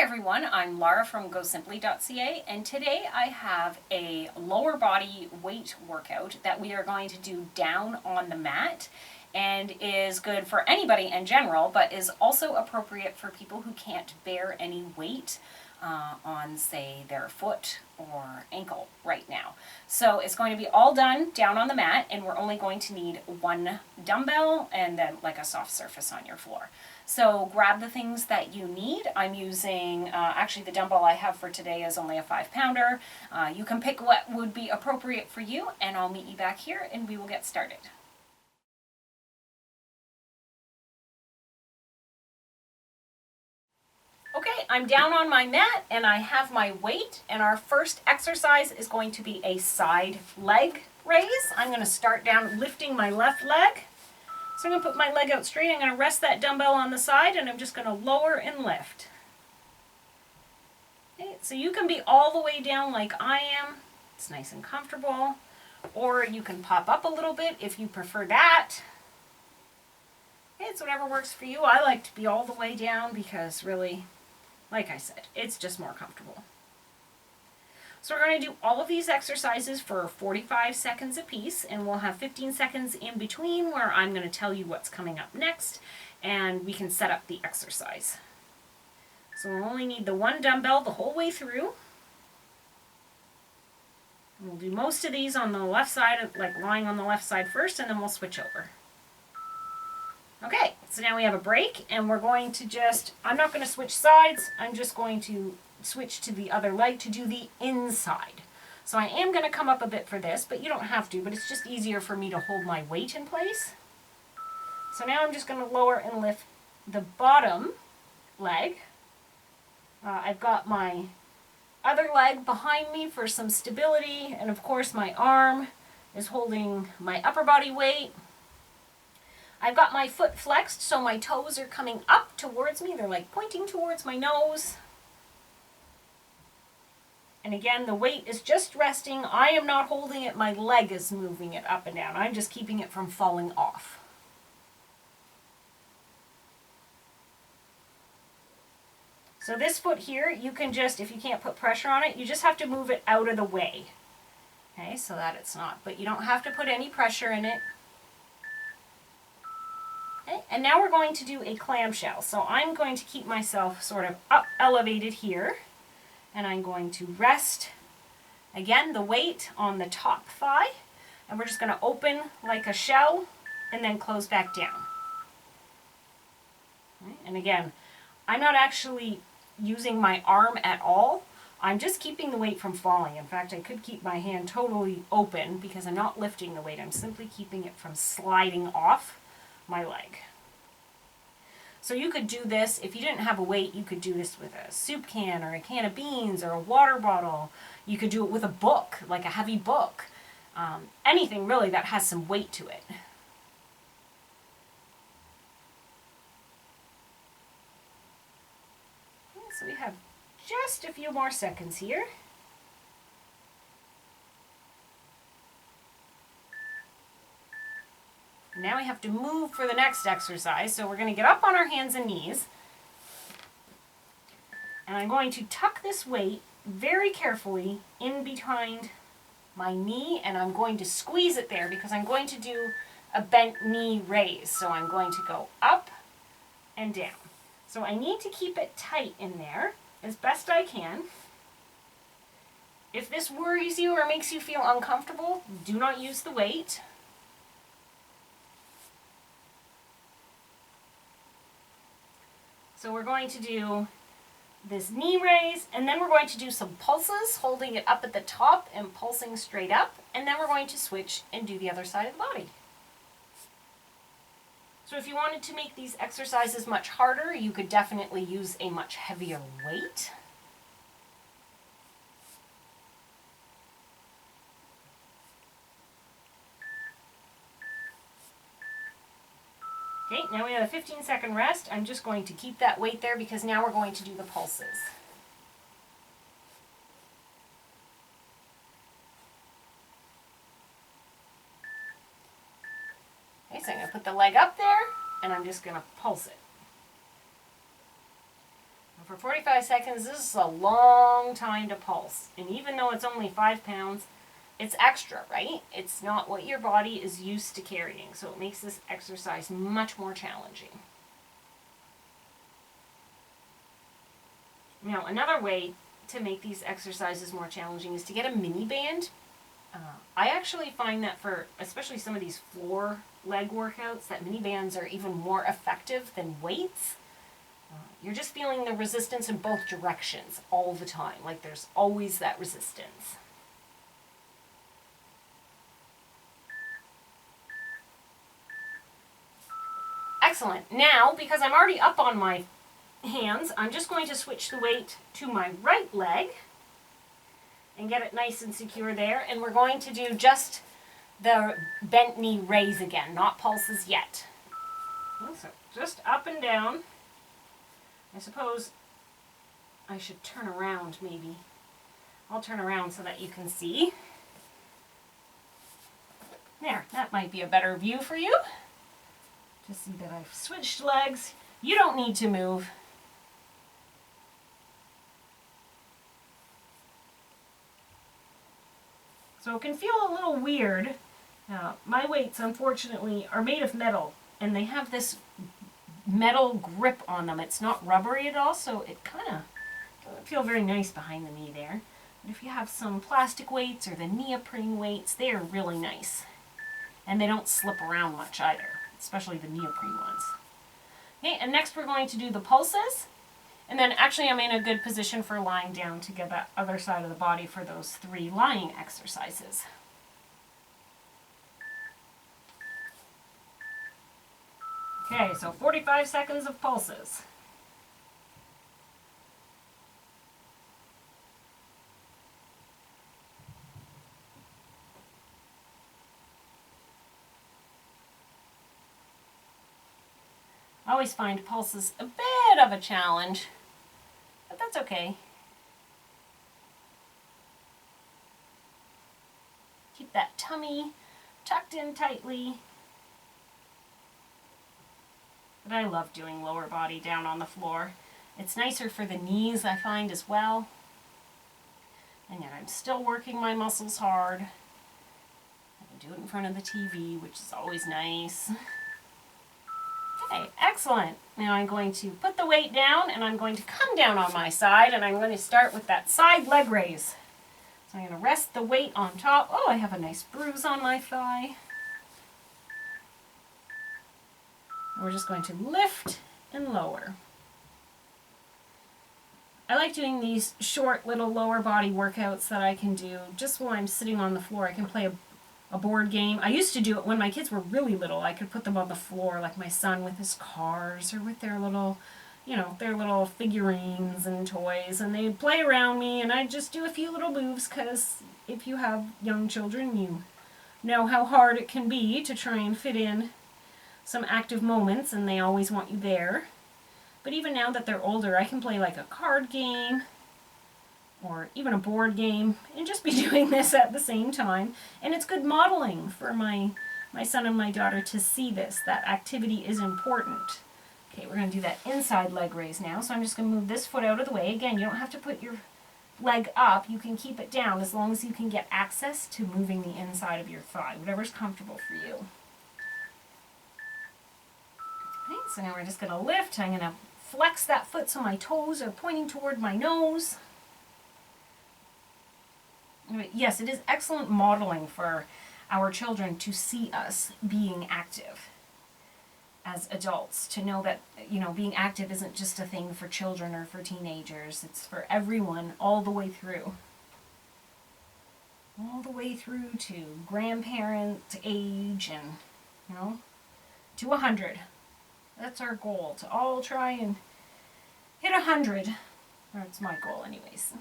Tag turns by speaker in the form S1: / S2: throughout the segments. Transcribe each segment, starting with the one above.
S1: everyone, I'm Laura from gosimpli.ca, and today I have a lower body weight workout that we are going to do down on the mat, and is good for anybody in general, but is also appropriate for people who can't bear any weight on, say, their foot or ankle right now. So it's going to be all done down on the mat, and we're only going to need one dumbbell and then like a soft surface on your floor. So grab the things that you need. I'm using, actually the dumbbell I have for today is only a 5-pounder. You can pick what would be appropriate for you, and I'll meet you back here and we will get started. Okay, I'm down on my mat and I have my weight, and our first exercise is going to be a side leg raise. I'm going to start down lifting my left leg. So I'm going to put my leg out straight. I'm going to rest that dumbbell on the side, and I'm just going to lower and lift. Okay, so you can be all the way down like I am. It's nice and comfortable. Or you can pop up a little bit if you prefer that. Okay, it's whatever works for you. I like to be all the way down because really, like I said, it's just more comfortable. So we're going to do all of these exercises for 45 seconds apiece, and we'll have 15 seconds in between where I'm going to tell you what's coming up next, and we can set up the exercise. So we'll only need the one dumbbell the whole way through. And we'll do most of these on the left side, like lying on the left side first, and then we'll switch over. Okay, so now we have a break, and we're going to just, I'm not going to switch sides, I'm just going to switch to the other leg to do the inside. So I am going to come up a bit for this, but you don't have to, but it's just easier for me to hold my weight in place. So now I'm just going to lower and lift the bottom leg. I've got my other leg behind me for some stability, and of course my arm is holding my upper body weight. I've got my foot flexed, so my toes are coming up towards me. They're like pointing towards my nose. And again, the weight is just resting. I am not holding it. My leg is moving it up and down. I'm just keeping it from falling off. So this foot here, you can just, if you can't put pressure on it, you just have to move it out of the way. Okay, so that it's not. But you don't have to put any pressure in it. Okay, and now we're going to do a clamshell. So I'm going to keep myself sort of up elevated here. And I'm going to rest, again, the weight on the top thigh. And we're just going to open like a shell and then close back down. Right, and again, I'm not actually using my arm at all. I'm just keeping the weight from falling. In fact, I could keep my hand totally open because I'm not lifting the weight. I'm simply keeping it from sliding off my leg. So you could do this, if you didn't have a weight, you could do this with a soup can or a can of beans or a water bottle. You could do it with a book, like a heavy book. Anything really that has some weight to it. Okay, so we have just a few more seconds here. Now we have to move for the next exercise. So we're going to get up on our hands and knees. And I'm going to tuck this weight very carefully in behind my knee, and I'm going to squeeze it there because I'm going to do a bent knee raise. So I'm going to go up and down. So I need to keep it tight in there as best I can. If this worries you or makes you feel uncomfortable, do not use the weight. So we're going to do this knee raise, and then we're going to do some pulses, holding it up at the top and pulsing straight up, and then we're going to switch and do the other side of the body. So if you wanted to make these exercises much harder, you could definitely use a much heavier weight. Okay, now we have a 15-second rest. I'm just going to keep that weight there because now we're going to do the pulses. Okay, so I'm going to put the leg up there, and I'm just going to pulse it. For 45 seconds, this is a long time to pulse. And even though it's only 5 pounds, it's extra, right? It's not what your body is used to carrying. So it makes this exercise much more challenging. Now, another way to make these exercises more challenging is to get a mini band. I actually find that for especially some of these floor leg workouts, that mini bands are even more effective than weights. You're just feeling the resistance in both directions all the time. Like there's always that resistance. Excellent. Now, because I'm already up on my hands, I'm just going to switch the weight to my right leg and get it nice and secure there. And we're going to do just the bent knee raise again, not pulses yet. So just up and down. I suppose I should turn around maybe. I'll turn around so that you can see. There, that might be a better view for you. Just see that I've switched legs. You don't need to move. So it can feel a little weird. My weights, unfortunately, are made of metal, and they have this metal grip on them. It's not rubbery at all, so it kind of doesn't feel very nice behind the knee there. But if you have some plastic weights or the neoprene weights, they are really nice. And they don't slip around much either, especially the neoprene ones. Okay, and next we're going to do the pulses. And then actually I'm in a good position for lying down to get that other side of the body for those 3 lying exercises. Okay, so 45 seconds of pulses. I always find pulses a bit of a challenge, but that's okay. Keep that tummy tucked in tightly. But I love doing lower body down on the floor. It's nicer for the knees, I find, as well. And yet I'm still working my muscles hard. I can do it in front of the TV, which is always nice. Okay, excellent. Now I'm going to put the weight down and I'm going to come down on my side and I'm going to start with that side leg raise. So I'm going to rest the weight on top. Oh, I have a nice bruise on my thigh. And we're just going to lift and lower. I like doing these short little lower body workouts that I can do just while I'm sitting on the floor. I can play a board game. I used to do it when my kids were really little. I could put them on the floor, like my son with his cars or with their little, their little figurines and toys, and they'd play around me and I'd just do a few little moves, because if you have young children, you know how hard it can be to try and fit in some active moments, and they always want you there. But even now that they're older, I can play like a card game or even a board game and just be doing this at the same time. And it's good modeling for my son and my daughter to see this, that activity is important. Okay, we're going to do that inside leg raise now. So I'm just going to move this foot out of the way. Again, you don't have to put your leg up. You can keep it down as long as you can get access to moving the inside of your thigh, whatever's comfortable for you. Okay, so now we're just going to lift. I'm going to flex that foot so my toes are pointing toward my nose. Yes, it is excellent modeling for our children to see us being active as adults, to know that, being active isn't just a thing for children or for teenagers. It's for everyone all the way through. All the way through to grandparent age and, to 100. That's our goal, to all try and hit 100. Or it's my goal anyways.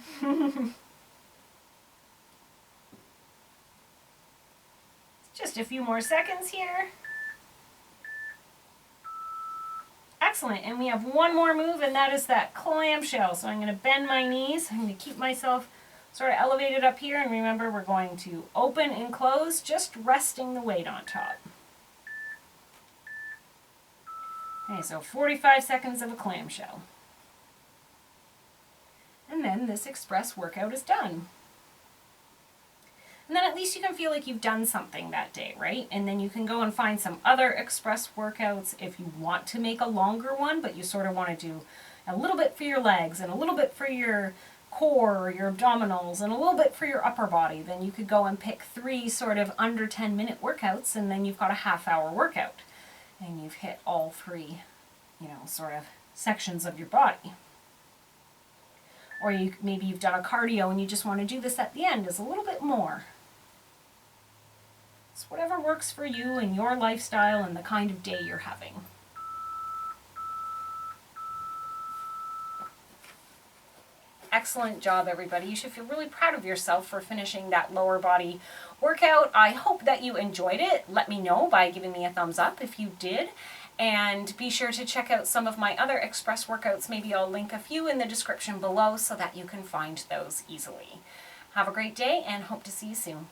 S1: Just a few more seconds here. Excellent, and we have one more move, and that is that clamshell. So I'm going to bend my knees. I'm going to keep myself sort of elevated up here, and remember we're going to open and close, just resting the weight on top. Okay, so 45 seconds of a clamshell. And then this express workout is done. And then at least you can feel like you've done something that day, right? And then you can go and find some other express workouts if you want to make a longer one, but you sort of want to do a little bit for your legs and a little bit for your core or your abdominals and a little bit for your upper body. Then you could go and pick 3 sort of under 10-minute workouts, and then you've got a half-hour workout. And you've hit all 3, sort of sections of your body. Or maybe you've done a cardio and you just want to do this at the end as a little bit more. It's whatever works for you and your lifestyle and the kind of day you're having. Excellent job, everybody. You should feel really proud of yourself for finishing that lower body workout. I hope that you enjoyed it. Let me know by giving me a thumbs up if you did. And be sure to check out some of my other express workouts. Maybe I'll link a few in the description below so that you can find those easily. Have a great day and hope to see you soon.